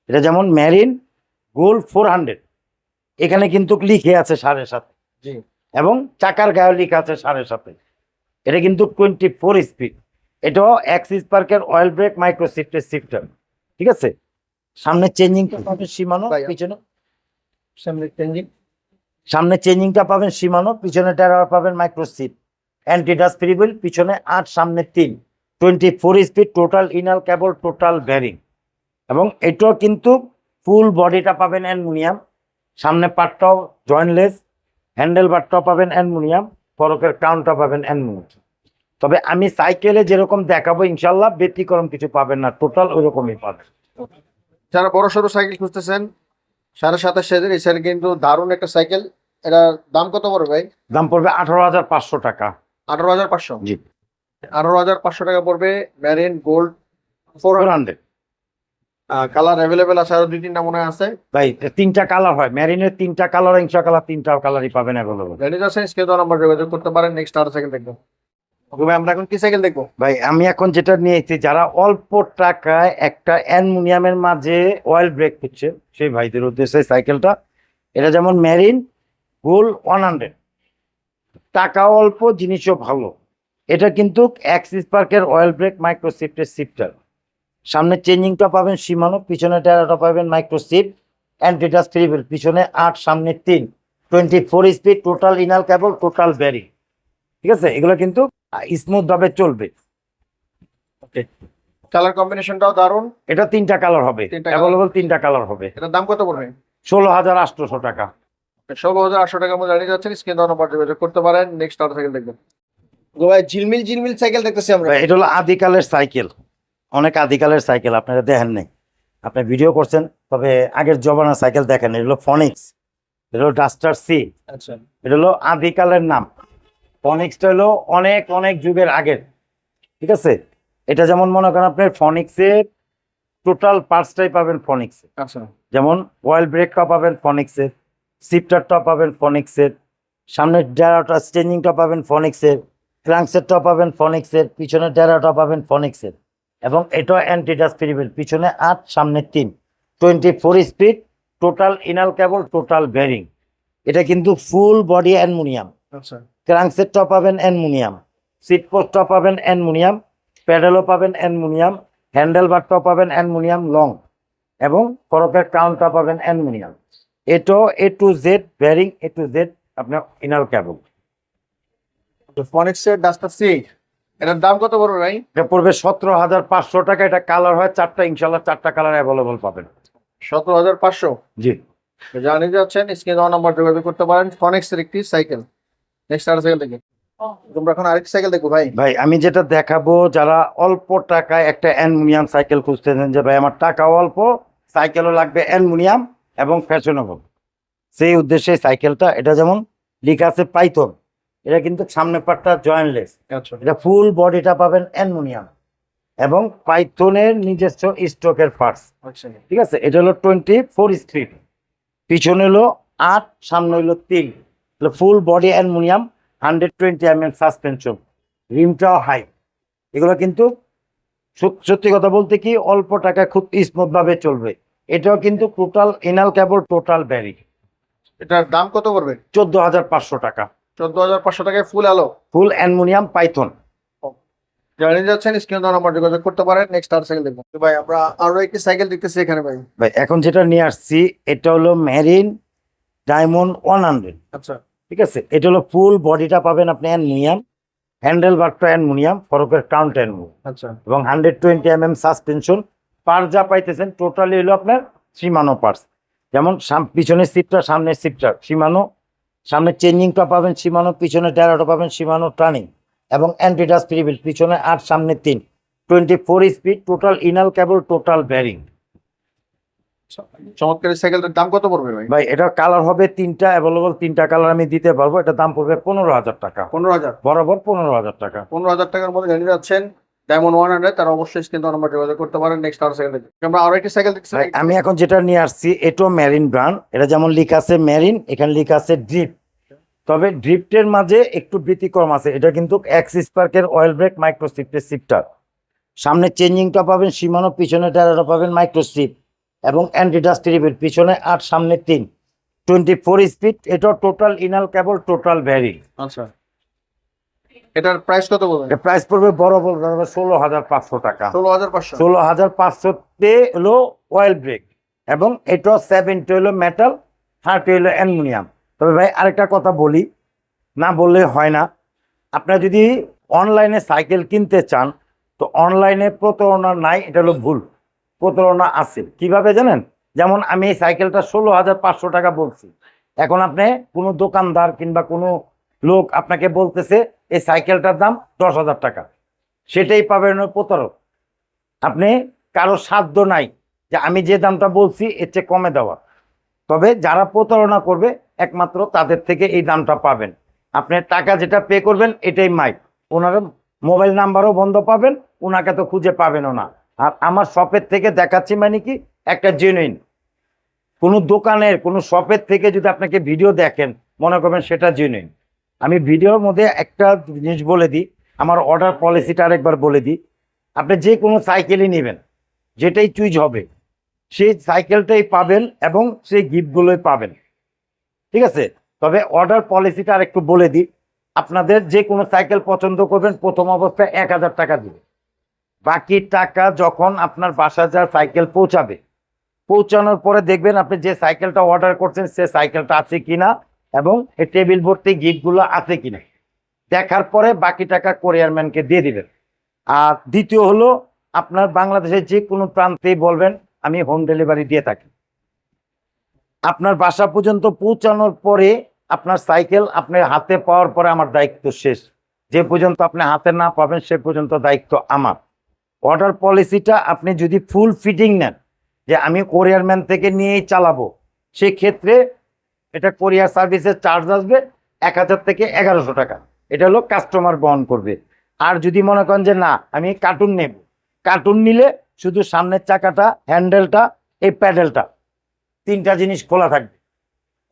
এটা যেমন মেরিন গোল্ড 400, এখানে কিন্তু লিখে আছে 7.5, জি। এবং চাকার গায়ে লিখা আছে 7.5। এটা কিন্তু 24 স্পিড। এটাও এক্সিস পার্কের অয়েল ব্রেক, মাইক্রোসিফটের শিফটার। ঠিক আছে, সামনে চেঞ্জিংটা পাবেন সীমানো, পিছনে সামনে চেঞ্জিংটা পাবেন সীমানো, পিছনে টায়ার পাবেন মাইক্রোসিফট, অ্যান্টিডাস ফ্রি হুইল, পিছনে 8, সামনে 3, 24 স্পিড, টোটাল ইনাল কেবল, টোটাল বেরিং। এবং এটাও কিন্তু ফুল বডিটা পাবেন অ্যালুমিনিয়াম, সামনে পার্টটাও জয়েন্টলেস, হ্যান্ডেল বারটাও পাবেন অ্যালুমিনিয়াম, ফরকের ক্রাউনটা পাবেন অ্যালুমিনিয়াম। তবে আমি সাইকেলে যেরকম দেখাবো ইনশাল্লাহ ব্যতিক্রম কিছু পাবেন না, টোটাল ওইরকমই পাবেন। যারা বড় সড়ো সাইকেল খুঁজতেছেন 27,500 এই সাইকেল কিন্তু দারুণ একটা সাইকেল। এটার দাম কত পড়বে ভাই? দাম পড়বে 18,500 টাকা। 18,500? জি, 18,500 টাকা পড়বে। Marine gold 400। 400। কালার অ্যাভেলেবেল আছে, আরো 2-3টা মনে হয় আছে ভাই 3টা কালার হয়, মেরিনের 3টা কালার, ইনশা কালার 3টা কালারই পাবেন অ্যাভেলেবল। রেডি আছে, স্ক্রিনে নাম্বার যোগাযোগ করতে পারেন। নেক্সট আরো সাইকেল দেখবো। ওকে ভাই, আমরা এখন কি সাইকেল দেখবো? ভাই আমি এখন যেটা নিয়েছি, যারা অল্প টাকায় একটা অ্যালুমিনিয়ামের মাঝে অয়েল ব্রেক হচ্ছে সেই ভাইদের উদ্দেশ্যে সাইকেলটা। এটা যেমন মেরিন গোল্ড 100, টাকা অল্প জিনিসও ভালো। এটা কিন্তু অ্যাক্সিস পার্কের অয়েল ব্রেক, মাইক্রোসিফটের শিফটার। সামনে চেঞ্জিংটা পাবেন সীমানো, পিছনে টায়ারটা পাবেন মাইক্রোসিফট, অ্যান্টিডাস ফ্রি হুইল, পিছনে 8, সামনে 3, 24 স্পিড, টোটাল ইনাল কেবল, টোটাল বেরিং। ঠিক আছে, এগুলো কিন্তু স্মুথ ভাবে চলবে। ওকে, কালার কম্বিনেশনটাও দারুণ। এটা 3টা কালার হবে, অ্যাভেলেবল 3টা কালার হবে। এটার দাম কত পড়বে? 16,800 টাকা। 16,800 টাকার মধ্যে দাঁড়িয়ে যাচ্ছেন, স্ক্রিনে নাম্বার যোগাযোগ করতে পারেন। নেক্সট আরো সাইকেল দেখবেন। ও ভাই, ঝিলমিল ঝিলমিল সাইকেল দেখতেছি আমরা। এটা হলো আদিকালের সাইকেল, অনেক আদিকালের সাইকেল, আপনারা দেখেন নাই, আপনি ভিডিও করছেন, তবে আগের জমানার সাইকেল দেখেন। এটা হলো ফনিক্স, এটা হলো ডাস্টার সি। আচ্ছা, এটা হলো আদিকালের নাম। ফনিক্সটা হলো অনেক অনেক যুগের আগের। ঠিক আছে, এটা যেমন মনে করেন আপনার ফনিক্সের টোটাল পার্টসটাই পাবেন ফনিক্সে। আচ্ছা, যেমন অয়েল ব্রেকটা পাবেন ফনিক্সের, শিফটারটা পাবেন ফনিক্সের, সামনের ড্যারাটা চেঞ্জিংটা পাবেন ফনিক্সের, ক্রাঙ্কসেটটা পাবেন ফনিক্সের, পিছনের ড্যারাটা পাবেন ফনিক্সের। এবং এটা অ্যান্টিডাস ফ্রি হুইল, পিছনে 8, সামনে 3, 24 স্পিড, টোটাল ইনাল কেবল, টোটাল বেরিং। এটা কিন্তু ফুল বডি অ্যালুমিনিয়াম। আচ্ছা, ক্রাঙ্কসেটটা পাবেন অ্যালুমিনিয়াম, সিট পোস্টটা পাবেন অ্যালুমিনিয়াম, প্যাডেলও পাবেন অ্যালুমিনিয়াম, হ্যান্ডেল বারটা পাবেন অ্যালুমিনিয়াম লং, এবং ফরকের ক্রাউনটা পাবেন অ্যালুমিনিয়াম। এটাও A to Z bearing, A to Z আপনার ইনার কেবল। ফনিক্সের ডাস্টার সি, এটার দাম কত পড়বে ভাই? এটা পড়বে 17,500 টাকা। এটা কালার হয় চারটা, ইনশাল্লাহ চারটা কালার অ্যাভেলেবল পাবেন। 17,500। জি জানিয়ে যাচ্ছেন, স্ক্রিনে দেওয়া নাম্বার যোগাযোগ করতে পারেন। ফনিক্সের একটি সাইকেল। নেক্সট আর সাইকেল দেখি, তোমরা এখন আরেকটি সাইকেল দেখো ভাই। ভাই, আমি যেটা দেখাবো, যারা অল্প টাকায় একটা অ্যালুমিনিয়াম সাইকেল খুঁজতেছেন, যে ভাই আমার টাকাও অল্প, সাইকেলও লাগবে অ্যালুমিনিয়াম এবং ফ্যাশনেবল, সেই উদ্দেশ্যে সাইকেলটা। এটা যেমন লেখা আছে পাইথন, এটা কিন্তু সামনে পাটটা জয়েন্টলেস। আচ্ছা এটা ফুল বডিটা পাবেন অ্যালুমিনিয়াম এবং পাইথনের নিজস্ব স্টকের পার্টস। আচ্ছা। ঠিক আছে, এটা হলো 24 স্পিড, পিছনে হলো 8, সামনে হলো 3, full body aluminium, 120 mm suspension, রিমটাও হাই। এগুলো কিন্তু সত্যি কথা বলতে কি অল্প টাকা খুব স্মুথ ভাবে চলবে। এটাও কিন্তু টোটাল ইনাল কেবল, টোটাল ব্যারি। এটার দাম কত পড়বে? 14,500 টাকা। 14,500 টাকায় ফুল আলো, ফুল অ্যালুমিনিয়াম পাইথন। জানিয়ে যাচ্ছেন, স্ক্রিনে দেওয়া নাম্বার যোগাযোগ করতে পারেন। নেক্সট আর সাইকেল দেখবো ভাই। আমরা আরো একটি সাইকেল দেখতেছি এখানে ভাই। ভাই, এখন যেটা নিয়ে আসছি এটা হলো মেরিন ডায়মন্ড 100। আচ্ছা ঠিক আছে, এটা হলো ফুল বডিটা পাবেন আপনি অ্যালুমিনিয়াম, হ্যান্ডেল বারটা অ্যালুমিনিয়াম, ফরকের কাউন্ট অ্যালুমিনিয়াম আচ্ছা এবং 120 mm সাসপেনশন। পার যা পাইতেছেন টোটালি হলো আপনার সীমানো পার্টস, যেমন পিছনের সিটটা, সামনের সিটটা সীমানো, সামনে চেঞ্জিংটা পাবেন সীমানো, পিছনে টায়ারটা পাবেন সীমানো টার্নিং এবং অ্যান্টিডাস্ট প্রিবিল, পিছনে 8 সামনে 3, 24 স্পিড, টোটাল ইনাল কেবল, টোটাল ব্যারিং। চমৎকার। এই সাইকেলটার দাম কত পড়বে ভাই? ভাই, এটা কালার হবে 3টা অ্যাভেলেবল, 3টা কালার আমি দিতে পারবো। এটা দাম পড়বে 15,000 টাকা, 15,000। বরাবর 15,000 টাকা। 15,000 টাকার মধ্যে জানিয়ে যাচ্ছেন ডায়মন্ড 100, তারা অবশ্যই স্ক্রিনে দেওয়া নাম্বার যোগাযোগ করতে পারেন। নেক্সট আর সাইকেল দেখি, আমরা আরো একটি সাইকেল দেখছি। ভাই, আমি এখন যেটা নিয়ে আসছি এটাও মেরিন ব্র্যান্ড। এটা যেমন লেখা আছে মেরিন, এখানে লেখা আছে ড্রিফট, তবে ড্রিফটের মাঝে একটু ব্যতিক্রম আছে। এটা কিন্তু অ্যাক্সিস পার্কের অয়েল ব্রেক মাইক্রো শিফটের শিফটার, সামনে চেঞ্জিংটা পাবেন সীমানো, পিছনে টায়ারটা পাবেন মাইক্রো শিফট এবং অ্যান্টিডাস্ট রিবেল, পিছনে 8 সামনে 3, 24 স্পিড। এটা টোটাল ইনাল কেবল, টোটাল ভ্যারি। আচ্ছা, এটার প্রাইস কত বলবেন? এটা প্রাইস পড়বে বরাবর 16,500 টাকা। 16,500। 16,500-তে হলো অয়েল ব্রেক এবং এটা 70 হলো মেটাল, 30 হলো অ্যালুমিনিয়াম। তবে ভাই আরেকটা কথা বলি, না বললে হয় না, আপনারা যদি অনলাইনে সাইকেল কিনতে চান তো অনলাইনে প্রতারণা নাই, এটা হলো ভুল। প্রতারণা আছে কিভাবে জানেন? যেমন আমি এই সাইকেলটা 16,500 টাকা বলছি, এখন আপনি কোনো দোকানদার কিংবা কোনো লোক আপনাকে বলতেছে এই সাইকেলটার দাম 10,000 টাকা, সেটাই পাবেন ওই প্রতারক। আপনি কারো সাধ্য নাই যে আমি যে দামটা বলছি এর চেয়ে কমে দেওয়া। তবে যারা প্রতারণা করবে একমাত্র তাদের থেকে এই দামটা পাবেন। আপনি টাকা যেটা পে করবেন এটাই মাইক, ওনার মোবাইল নাম্বারও বন্ধ পাবেন, ওনাকে তো খুঁজে পাবেনও না। আর আমার শপের থেকে দেখাচ্ছি মানে কি একটা জেনুইন। কোনো দোকানের কোনো শপের থেকে যদি আপনাকে ভিডিও দেখেন মনে করবেন সেটা জেনুইন। আমি ভিডিওর মধ্যে একটা জিনিস বলে দিই, আমার অর্ডার পলিসিটা আরেকবার বলে দিই। আপনি যে কোনো সাইকেলই নেবেন, যেটাই চুজ হবে সেই সাইকেলটাই পাবেন এবং সেই গিফটগুলোই পাবেন। ঠিক আছে, তবে অর্ডার পলিসিটা আর একটু বলে দিই। আপনাদের যে কোনো সাইকেল পছন্দ করবেন প্রথম অবস্থায় 1,000 টাকা দিবে, বাকি টাকা যখন আপনার বাসায় যা সাইকেল পৌঁছাবে, পৌঁছানোর পরে দেখবেন আপনি যে সাইকেলটা অর্ডার করছেন সে সাইকেলটা আছে কিনা এবং এই টেবিল ভর্তি গিফটগুলো আছে কিনা, দেখার পরে বাকি টাকা কোরিয়ার ম্যানকে দিয়ে দিবেন। আর দ্বিতীয় হলো, আপনার বাংলাদেশের যে কোনো প্রান্তেই বলবেন আমি হোম ডেলিভারি দিয়ে থাকি। আপনার বাসা পর্যন্ত পৌঁছানোর পরে আপনার সাইকেল আপনার হাতে পাওয়ার পরে আমার দায়িত্ব শেষ। যে পর্যন্ত আপনি হাতে না পাবেন সে পর্যন্ত দায়িত্ব আমার। অর্ডার পলিসিটা আপনি যদি ফুল ফিটিং নেন যে আমি কোরিয়ার ম্যান থেকে নিয়েই চালাবো, সেক্ষেত্রে এটা কোরিয়ার সার্ভিসের চার্জ আসবে 1,000 থেকে 1,100 টাকা, এটা হলো কাস্টমার বহন করবে। আর যদি মনে করেন যে না আমি কার্টুন নেব, কার্টুন নিলে শুধু সামনের চাকাটা, হ্যান্ডেলটা, এই প্যাডেলটা, 3টা জিনিস খোলা থাকবে,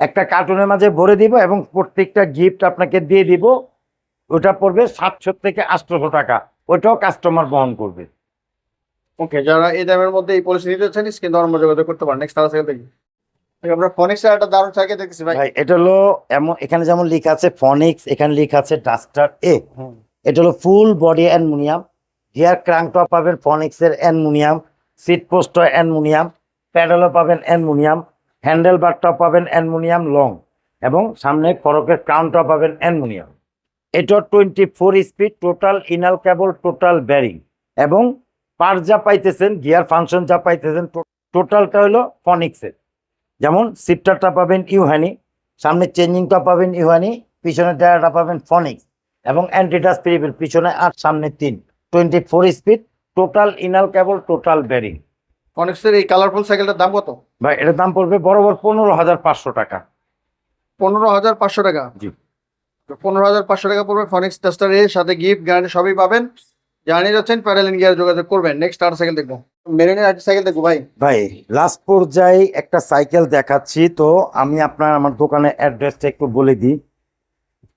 একটা কার্টুনের মাঝে ভরে দিব এবং প্রত্যেকটা গিফট আপনাকে দিয়ে দিব। ওটা পড়বে 700 থেকে 800 টাকা, ওটাও কাস্টমার বহন করবে। ওকে, যারা এই দামের মধ্যে এই পলিসি নিতে চান স্ক্রিনে দেওয়া নাম্বার যোগাযোগ করতে পারেন। নেক্সট আর সাইকেল দেখি, আমরা ফনিক্সের একটা দারুণ সাইকেল দেখতেছি ভাই। ভাই, এটা হলো এমন, এখানে যেমন লেখা আছে ফনিক্স, এখানে লেখা আছে ডাস্টার এ। এটা হলো ফুল বডি অ্যালুমিনিয়াম, গিয়ার ক্রাঙ্কটা পাবেন ফনিক্সের অ্যালুমিনিয়াম, সিট পোস্টটা অ্যালুমিনিয়াম, প্যাডেলও পাবেন অ্যালুমিনিয়াম, হ্যান্ডেল বারটা পাবেন অ্যালুমিনিয়াম লং এবং সামনে ফরকের ক্রাউনটা পাবেন অ্যালুমিনিয়াম। এটা 24 স্পিড, টোটাল ইনাল কেবল, টোটাল ব্যারিং এবং পার্ট যা পাইতেছেন, গিয়ার ফাংশন যা পাইতেছেন, টোটালটা হলো ফনিক্সের। যেমন শিফটারটা পাবেন ইউহানি, সামনে চেঞ্জিংটা পাবেন ইউহানি, পিছনের টায়ারটা পাবেন ফনিক্স এবং অ্যান্টিটাচ পিরিবেল, পিছনে 8 সামনে 3। 24 স্পিড, টোটাল ইনাল কেবল, টোটাল ব্যারিং। ফনিক্সের এই কালারফুল সাইকেলটার দাম কত? ভাই এটার দাম পড়বে বরাবর 15,500 টাকা। 15,500 টাকা। জি। 15,500 টাকা পড়বে ফনিক্স টেস্টার, এর সাথে গিফট গ্যারান্টি সবই পাবেন। জানিয়ে যাচ্ছেন প্যাডেল এন্ড গিয়ার যোগাযোগ করবেন। নেক্সট আর সাইকেল দেখবো, মেরিনের একটা সাইকেল দেখবো ভাই। ভাই লাস্ট পর্যায়ে একটা সাইকেল দেখাচ্ছি, তো আমি আমার দোকানের অ্যাড্রেসটা একটু বলে দিই।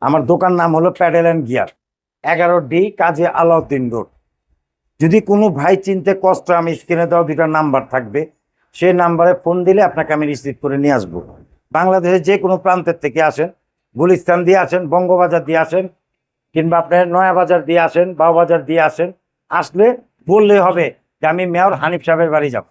আমার দোকান নাম হলো Paddle and Gear, 11D Kazi Alauddin road. যদি কোনো ভাই চিনতে কষ্ট, আমি স্ক্রিনে দেওয়া 2টা নাম্বার থাকবে, সেই নাম্বারে ফোন দিলে আপনাকে আমি রিসিভ করে নিয়ে আসবো। বাংলাদেশের যে কোনো প্রান্তের থেকে আসেন, গুলিস্তান দিয়ে আসেন, বঙ্গবাজার দিয়ে আসেন, কিংবা আপনার নয়াবাজার দিয়ে আসেন, বাউবাজার দিয়ে আসেন, আসলে বললে হবে যে আমি মেয়র হানিফ সাহেবের বাড়ি যাব।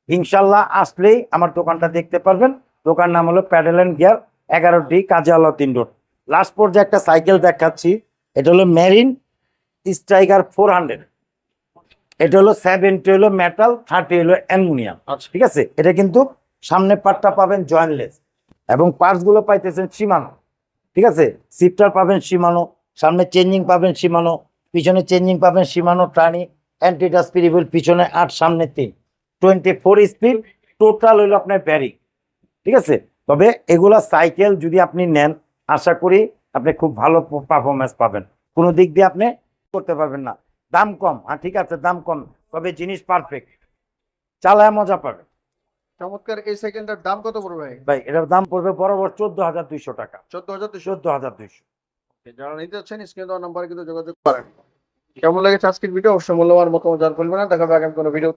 ইনশাল্লাহ আসলেই আমার দোকানটা দেখতে পারবেন। দোকান নাম হলো Paddle and Gear, 11D Kazi Alauddin road. Last পর্যায়ে একটা সাইকেল দেখাচ্ছি, এটা হলো মেরিন স্ট্রাইকার 400। এটা হলো 70 হলো মেটাল, 30 হলো অ্যালুমিনিয়াম। আচ্ছা। ঠিক আছে, এটা কিন্তু সামনের পার্টটা পাবেন জয়েন্টলেস এবং পার্টসগুলো পাইতেছেন সীমানো। ঠিক আছে, শিফটার পাবেন সীমানো, সামনে চেঞ্জিং পাবেন সীমানো, পিছনে চেঞ্জিং পাবেন সীমানো, টানি অ্যান্টিটাচ পিরিবল, পিছনে 8 সামনে 3। 24 স্পিড, টোটাল হইলো আপনার ব্যারিং। ঠিক আছে, তবে এগুলা সাইকেল যদি আপনি নেন, আশা করি আপনি খুব ভালো পারফরমেন্স পাবেন, কোনো দিক দিয়ে আপনি করতে পারবেন না। দাম কম, হ্যাঁ ঠিক আছে দাম কম, তবে জিনিস পারফেক্ট, চালায় মজা পাবেন। চমৎকার। এই সাইকেলটার দাম কত পড়বে ভাই? ভাই এটার দাম পড়বে বরাবর 14,200 টাকা। 14,200। 14,200। যারা নিতে চাচ্ছেন স্ক্রিনে দেওয়া নাম্বারে কিন্তু যোগাযোগ করেন। কেমন লেগেছে আজকের ভিডিও অবশ্যই মূল্যবান মতামত জানাতে ভুলবেন না। দেখা হবে আগামী কোনো ভিডিও।